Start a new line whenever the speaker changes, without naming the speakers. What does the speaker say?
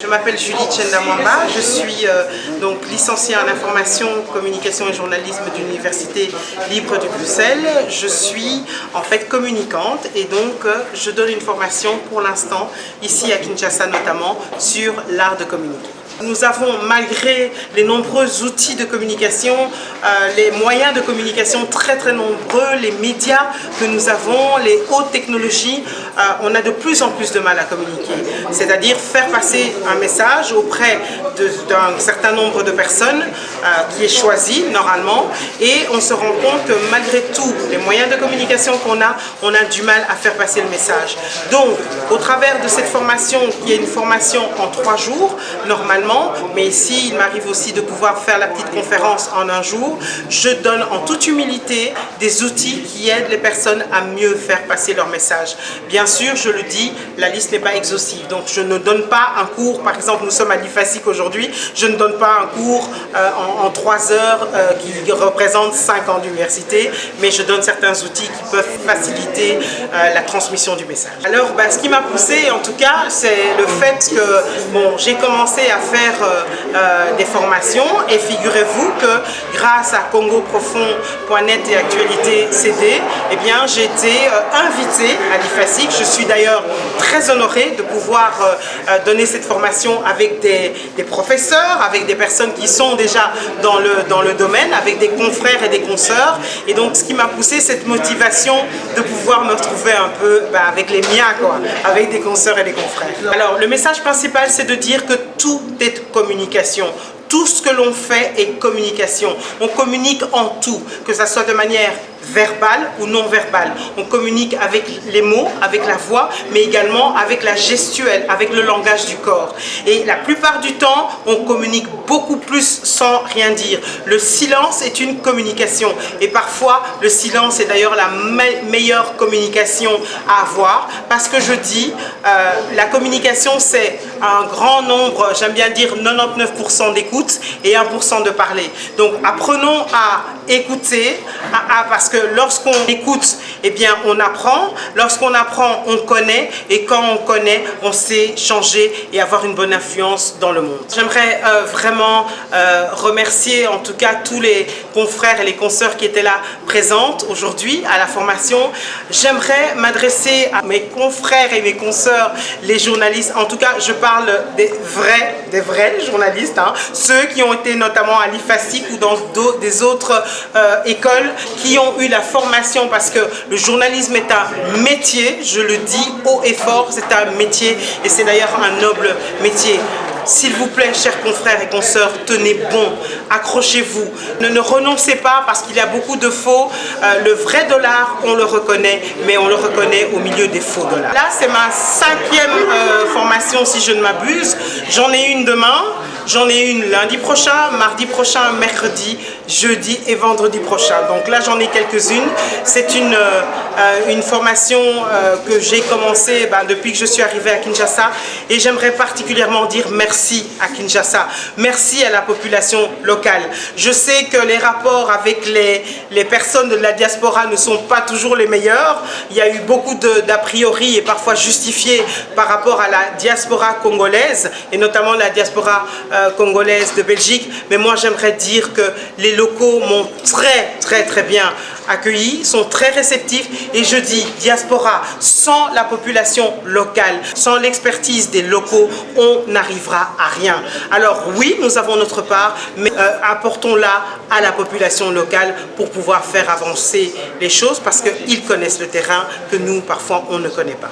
Je m'appelle Julie Tchenda-Mwamba, je suis donc licenciée en information, communication et journalisme de l'Université libre de Bruxelles. Je suis en fait communicante et donc je donne une formation pour l'instant, ici à Kinshasa notamment, sur l'art de communiquer. Nous avons, malgré les nombreux outils de communication, les moyens de communication très nombreux, les médias que nous avons, les hautes technologies, on a de plus en plus de mal à communiquer. C'est-à-dire faire passer un message auprès d'un certain nombre de personnes qui est choisi normalement, et on se rend compte que malgré tout, les moyens de communication qu'on a, on a du mal à faire passer le message. Donc, au travers de cette formation, qui est une formation en 3 jours, normalement, mais ici il m'arrive aussi de pouvoir faire la petite conférence en un jour, je donne en toute humilité des outils qui aident les personnes à mieux faire passer leur message. Bien sûr, je le dis, la liste n'est pas exhaustive, donc je ne donne pas un cours, par exemple nous sommes à l'IFASIC aujourd'hui, je ne donne pas un cours en 3 heures qui représente 5 ans d'université, mais je donne certains outils qui peuvent faciliter la transmission du message. Alors ce qui m'a poussé en tout cas, c'est le fait que j'ai commencé à faire des formations, et figurez-vous que grâce à congoprofond.net et Actualité CD, eh bien j'ai été invitée à l'IFASIC. Je suis d'ailleurs très honorée de pouvoir donner cette formation avec des professeurs, avec des personnes qui sont déjà dans le domaine, avec des confrères et des consoeurs. Et donc ce qui m'a poussé, cette motivation de pouvoir me retrouver un peu avec les miens, avec des consoeurs et des confrères. Alors le message principal, c'est de dire que tout est communication. Tout ce que l'on fait est communication. On communique en tout, que ce soit de manière verbale ou non verbale. On communique avec les mots, avec la voix, mais également avec la gestuelle, avec le langage du corps. Et la plupart du temps, on communique beaucoup plus sans rien dire. Le silence est une communication. Et parfois, le silence est d'ailleurs la meilleure communication à avoir, parce que je dis, la communication, c'est un grand nombre, j'aime bien dire 99% d'écoute et 1% de parler. Donc apprenons à écouter, parce que lorsqu'on écoute, eh bien on apprend. Lorsqu'on apprend, on connaît. Et quand on connaît, on sait changer et avoir une bonne influence dans le monde. J'aimerais vraiment remercier en tout cas tous les confrères et les consoeurs qui étaient là présentes aujourd'hui à la formation. J'aimerais m'adresser à mes confrères et mes consoeurs, les journalistes. En tout cas, je parle des vrais journalistes, ceux qui ont été notamment à l'IFASIC ou dans des autres écoles, qui ont eu la formation, parce que le journalisme est un métier, je le dis haut et fort, c'est un métier, et c'est d'ailleurs un noble métier. S'il vous plaît, chers confrères et consoeurs, tenez bon, accrochez-vous. Ne renoncez pas, parce qu'il y a beaucoup de faux. Le vrai dollar, on le reconnaît, mais on le reconnaît au milieu des faux dollars. Là, c'est ma 5e formation, si je ne m'abuse. J'en ai une demain, j'en ai une lundi prochain, mardi prochain, mercredi, jeudi et vendredi prochain. Donc là, j'en ai quelques-unes. C'est une formation que j'ai commencée depuis que je suis arrivée à Kinshasa, et j'aimerais particulièrement dire merci à Kinshasa, merci à la population locale. Je sais que les rapports avec les personnes de la diaspora ne sont pas toujours les meilleurs. Il y a eu beaucoup d'a priori, et parfois justifiés, par rapport à la diaspora congolaise, et notamment la diaspora congolaise de Belgique. Mais moi, j'aimerais dire que les locaux m'ont très bien accueillis, sont très réceptifs, et je dis diaspora, sans la population locale, sans l'expertise des locaux, on n'arrivera à rien. Alors oui, nous avons notre part, mais apportons-la à la population locale pour pouvoir faire avancer les choses, parce qu'ils connaissent le terrain que nous, parfois, on ne connaît pas.